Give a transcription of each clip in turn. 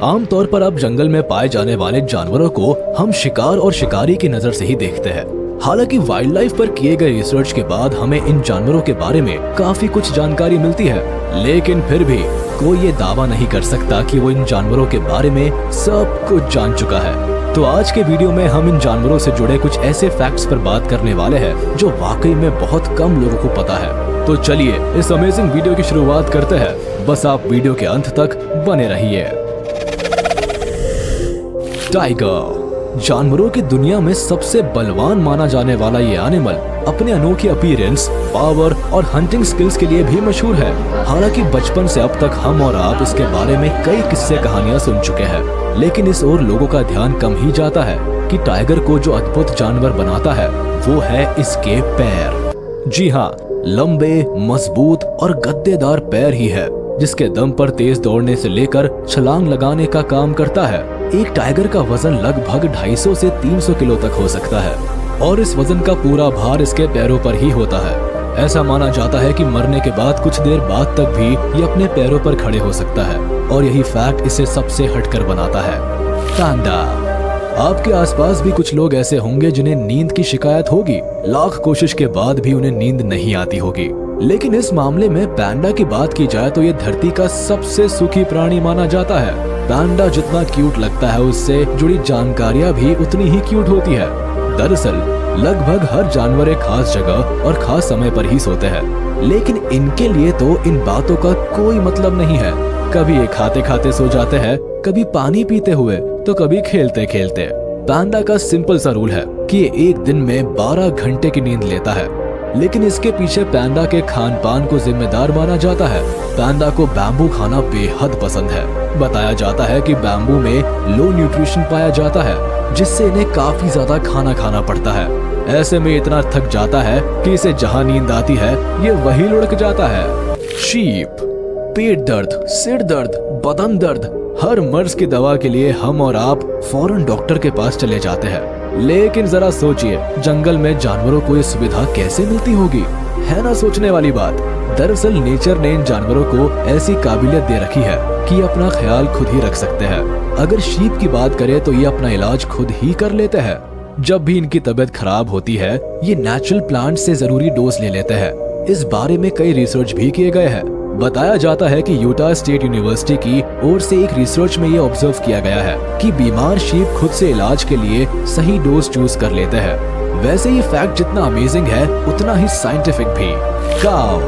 आमतौर पर आप जंगल में पाए जाने वाले जानवरों को हम शिकार और शिकारी की नजर से ही देखते हैं। हालांकि वाइल्ड लाइफ पर किए गए रिसर्च के बाद हमें इन जानवरों के बारे में काफी कुछ जानकारी मिलती है, लेकिन फिर भी कोई ये दावा नहीं कर सकता कि वो इन जानवरों के बारे में सब कुछ जान चुका है। तो आज के वीडियो में हम इन जानवरों से जुड़े कुछ ऐसे फैक्ट्स पर बात करने वाले हैं जो वाकई में बहुत कम लोगों को पता है। तो चलिए इस अमेजिंग वीडियो की शुरुआत करते हैं। बस आप वीडियो के अंत तक बने रहिए। टाइगर जानवरों की दुनिया में सबसे बलवान माना जाने वाला ये एनिमल अपने अनोखे अपीयरेंस, पावर और हंटिंग स्किल्स के लिए भी मशहूर है। हालांकि बचपन से अब तक हम और आप इसके बारे में कई किस्से कहानियां सुन चुके हैं, लेकिन इस ओर लोगों का ध्यान कम ही जाता है कि टाइगर को जो अद्भुत जानवर बनाता है वो है इसके पैर। जी हाँ, लंबे, मजबूत और गद्देदार पैर ही है जिसके दम पर तेज दौड़ने से लेकर छलांग लगाने का काम करता है। एक टाइगर का वजन लगभग 250 से 300 किलो तक हो सकता है और इस वजन का पूरा भार इसके पैरों पर ही होता है। ऐसा माना जाता है कि मरने के बाद कुछ देर बाद तक भी ये अपने पैरों पर खड़े हो सकता है और यही फैक्ट इसे सबसे हटकर बनाता है। पैंडा। आपके आसपास भी कुछ लोग ऐसे होंगे जिन्हें नींद की शिकायत होगी, लाख कोशिश के बाद भी उन्हें नींद नहीं आती होगी, लेकिन इस मामले में पैंडा की बात की जाए तो ये धरती का सबसे सुखी प्राणी माना जाता है। पैंडा जितना क्यूट लगता है उससे जुड़ी जानकारियां भी उतनी ही क्यूट होती है। दरअसल लगभग हर जानवर एक खास जगह और खास समय पर ही सोते हैं, लेकिन इनके लिए तो इन बातों का कोई मतलब नहीं है। कभी ये खाते खाते सो जाते हैं, कभी पानी पीते हुए, तो कभी खेलते खेलते। पैंडा का सिंपल सा रूल है कि ये एक दिन में 12 घंटे की नींद लेता है, लेकिन इसके पीछे पैंडा के खान पान को जिम्मेदार माना जाता है। पैंडा को बैम्बू खाना बेहद पसंद है। बताया जाता है कि बैम्बू में लो न्यूट्रिशन पाया जाता है, जिससे इन्हें काफी ज्यादा खाना खाना पड़ता है। ऐसे में इतना थक जाता है कि इसे जहां नींद आती है ये वही लुढ़क जाता है। शीप। पेट दर्द, सिर दर्द, बदन दर्द, हर मर्ज की दवा के लिए हम और आप फौरन डॉक्टर के पास चले जाते हैं, लेकिन जरा सोचिए जंगल में जानवरों को ये सुविधा कैसे मिलती होगी, है ना सोचने वाली बात। दरअसल नेचर ने इन जानवरों को ऐसी काबिलियत दे रखी है कि ये अपना ख्याल खुद ही रख सकते हैं। अगर शीप की बात करें तो ये अपना इलाज खुद ही कर लेते हैं। जब भी इनकी तबीयत खराब होती है ये नेचुरल प्लांट से जरूरी डोज ले लेते हैं। इस बारे में कई रिसर्च भी किए गए हैं। बताया जाता है कि यूटा स्टेट यूनिवर्सिटी की ओर से एक रिसर्च में ये ऑब्जर्व किया गया है कि बीमार शीप खुद से इलाज के लिए सही डोज चूज कर लेते हैं। वैसे ये फैक्ट जितना अमेजिंग है उतना ही साइंटिफिक भी। काऊ।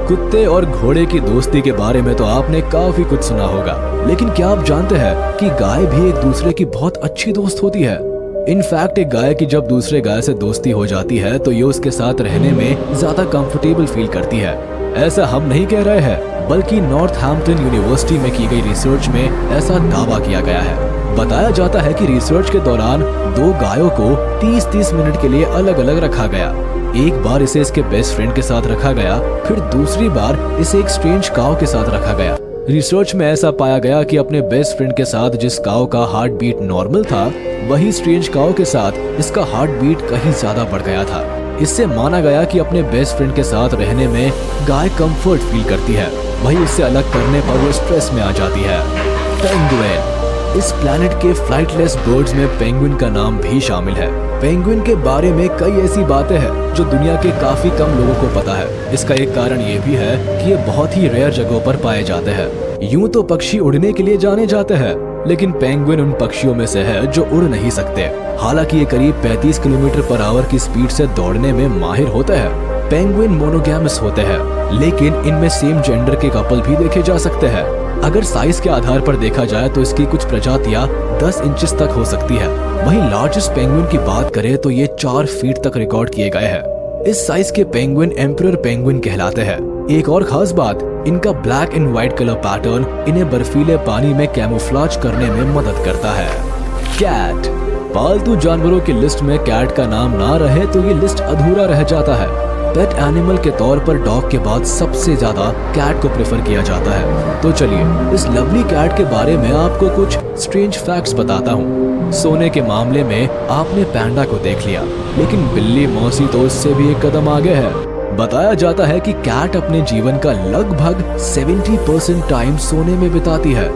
कुत्ते और घोड़े की दोस्ती के बारे में तो आपने काफी कुछ सुना होगा, लेकिन क्या आप जानते हैं कि गाय भी एक दूसरे की बहुत अच्छी दोस्त होती है। इनफैक्ट एक गाय की जब दूसरे गाय से दोस्ती हो जाती है तो ये उसके साथ रहने में ज्यादा कंफर्टेबल फील करती है। ऐसा हम नहीं कह रहे हैं, बल्कि नॉर्थहैम्पटन यूनिवर्सिटी में की गई रिसर्च में ऐसा दावा किया गया है। बताया जाता है कि रिसर्च के दौरान 2 गायों को 30-30 मिनट के लिए अलग अलग रखा गया। एक बार इसे इसके बेस्ट फ्रेंड के साथ रखा गया, फिर दूसरी बार इसे एक स्ट्रेंज काऊ के साथ रखा गया। रिसर्च में ऐसा पाया गया कि अपने बेस्ट फ्रेंड के साथ जिस काऊ का हार्ट बीट नॉर्मल था, वही स्ट्रेंज काऊ के साथ इसका हार्ट बीट कहीं ज्यादा बढ़ गया था। इससे माना गया कि अपने बेस्ट फ्रेंड के साथ रहने में गाय कंफर्ट फील करती है, वहीं उससे अलग करने पर वो स्ट्रेस में आ जाती है। पेंगुइन। इस प्लैनेट के फ्लाइटलेस बर्ड्स में पेंगुइन का नाम भी शामिल है। पेंगुइन के बारे में कई ऐसी बातें हैं जो दुनिया के काफी कम लोगों को पता है। इसका एक कारण ये भी है कि ये बहुत ही रेयर जगहों पर पाए जाते हैं। यूं तो पक्षी उड़ने के लिए जाने जाते हैं, लेकिन पेंगुइन उन पक्षियों में से है जो उड़ नहीं सकते। हालांकि ये करीब 35 किलोमीटर पर आवर की स्पीड से दौड़ने में माहिर होते हैं। पेंगुइन मोनोगैमस होते हैं, लेकिन इनमें सेम जेंडर के कपल भी देखे जा सकते हैं। अगर साइज के आधार पर देखा जाए तो इसकी कुछ प्रजातियां 10 इंचेस तक हो सकती है। वहीं लार्जेस्ट पेंगुइन की बात करें तो ये 4 फीट तक रिकॉर्ड किए गए हैं। इस साइज के पेंगुइन एम्परर पेंगुइन कहलाते हैं। एक और खास बात, इनका black and white colour pattern इन्हें बर्फीले पानी में कैमोफ्लेज करने में मदद करता है। कैट। पालतू जानवरों की लिस्ट में कैट का नाम ना रहे तो ये लिस्ट अधूरा रह जाता है। पेट एनिमल के तौर पर डॉग के बाद सबसे ज्यादा कैट को प्रेफर किया जाता है। तो चलिए इस लवली कैट के बारे में आपको कुछ स्ट्रेंज फैक्ट्स बताता हूँ। सोने के मामले में आपने पैंडा को देख लिया, लेकिन बिल्ली मौसी तो इससे भी एक कदम आगे है। बताया जाता है कि कैट अपने जीवन का लगभग 70% टाइम सोने में बिताती है।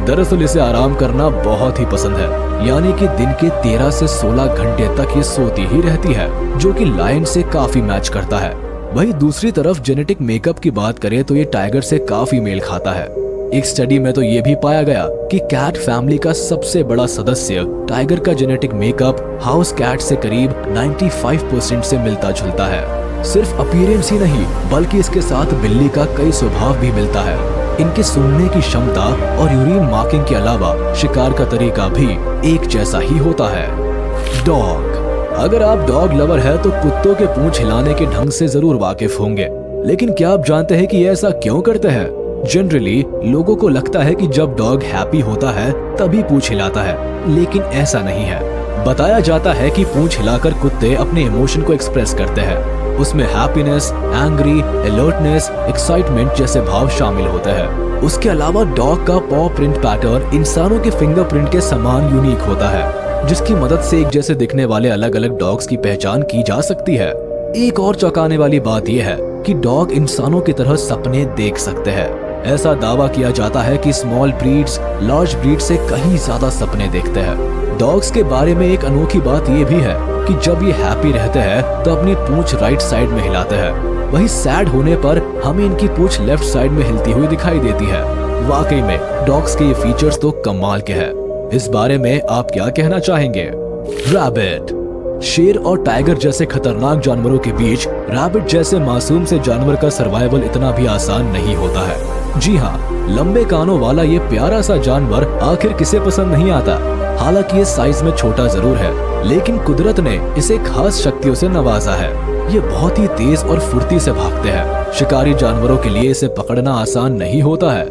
दरअसल इसे आराम करना बहुत ही पसंद है, यानी कि दिन के 13 से 16 घंटे तक ये सोती ही रहती है, जो कि लायन से काफी मैच करता है। वहीं दूसरी तरफ जेनेटिक मेकअप की बात करें तो ये टाइगर से काफी मेल खाता है। एक स्टडी में तो ये भी पाया गया कि कैट फैमिली का सबसे बड़ा सदस्य टाइगर का जेनेटिक मेकअप हाउस कैट से करीब 95% से मिलता जुलता है। सिर्फ अपीयरेंस ही नहीं, बल्कि इसके साथ बिल्ली का कई स्वभाव भी मिलता है। इनके सूंघने की क्षमता और यूरिन मार्किंग के अलावा शिकार का तरीका भी एक जैसा ही होता है। डॉग। अगर आप डॉग लवर है तो कुत्तों के पूंछ हिलाने के ढंग से जरूर वाकिफ होंगे, लेकिन क्या आप जानते हैं कि ये ऐसा क्यों करते हैं? जनरली लोगों को लगता है कि जब डॉग हैप्पी होता है तभी पूंछ हिलाता है, लेकिन ऐसा नहीं है। बताया जाता है कि पूंछ हिलाकर कुत्ते अपने इमोशन को एक्सप्रेस करते हैं। उसमें हैप्पीनेस, एंग्री, अलर्टनेस, एक्साइटमेंट जैसे भाव शामिल होते हैं। उसके अलावा डॉग का पॉ प्रिंट पैटर्न इंसानों के फिंगरप्रिंट के समान यूनिक होता है, जिसकी मदद से एक जैसे दिखने वाले अलग अलग डॉग्स की पहचान की जा सकती है। एक और चौंकाने वाली बात यह है कि डॉग इंसानों की तरह सपने देख सकते हैं। ऐसा दावा किया जाता है कि स्मॉल ब्रीड्स लार्ज ब्रीड से कहीं ज्यादा सपने देखते हैं। डॉग्स के बारे में एक अनोखी बात ये भी है कि जब ये हैप्पी रहते हैं तो अपनी पूंछ राइट साइड में हिलाते हैं, वहीं सैड होने पर हमें इनकी पूंछ लेफ्ट साइड में हिलती हुई दिखाई देती है। वाकई में डॉग्स के ये फीचर्स तो कमाल के हैं। इस बारे में आप क्या कहना चाहेंगे? रैबिट। शेर और टाइगर जैसे खतरनाक जानवरों के बीच रैबिट जैसे मासूम से जानवर का सर्वाइवल इतना भी आसान नहीं होता है। जी हाँ, लंबे कानों वाला ये प्यारा सा जानवर आखिर किसे पसंद नहीं आता। हालांकि ये साइज में छोटा जरूर है, लेकिन कुदरत ने इसे खास शक्तियों से नवाजा है। ये बहुत ही तेज और फुर्ती से भागते हैं। शिकारी जानवरों के लिए इसे पकड़ना आसान नहीं होता है,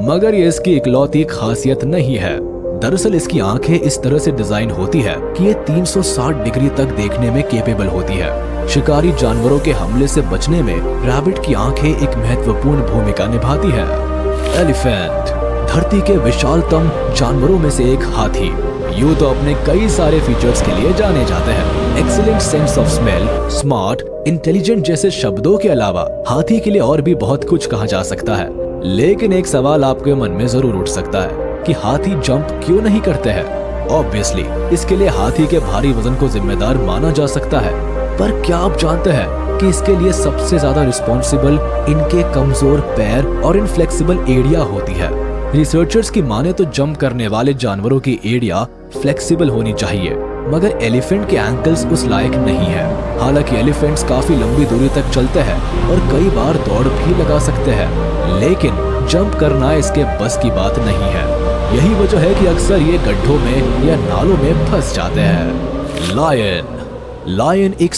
मगर ये इसकी इकलौती खासियत नहीं है। दरअसल इसकी आंखें इस तरह से डिजाइन होती है कि ये 360 डिग्री तक देखने में कैपेबल होती है। शिकारी जानवरों के हमले से बचने में रैबिट की आंखें एक महत्वपूर्ण भूमिका निभाती है। एलिफेंट। धरती के विशालतम जानवरों में से एक हाथी। यूं तो अपने कई सारे फीचर्स के लिए जाने जाते हैं। Excellent sense of smell, smart, intelligent जैसे शब्दों के अलावा हाथी के लिए और भी बहुत कुछ कहा जा सकता है। लेकिन एक सवाल आपके मन में जरूर उठ सकता है कि हाथी जंप क्यों नहीं करते हैं? ऑब्वियसली इसके लिए हाथी के भारी वजन को जिम्मेदार माना जा सकता है, पर क्या आप जानते हैं कि इसके लिए सबसे ज्यादा रिस्पॉन्सिबल इनके कमजोर पैर और इनफ्लेक्सिबल एड़िया होती है। रिसर्चर्स की माने तो जंप करने वाले जानवरों की एड़िया फ्लेक्सिबल होनी चाहिए, मगर एलिफेंट के एंकल्स उस लायक नहीं है। हालांकि एलिफेंट्स काफी लंबी दूरी तक चलते हैं और कई बार दौड़ भी लगा सकते हैं, लेकिन जंप करना इसके बस की बात नहीं है। यही वजह है कि अक्सर ये गड्ढों में या नालों में फंस जाते हैं। लायन। लायन एक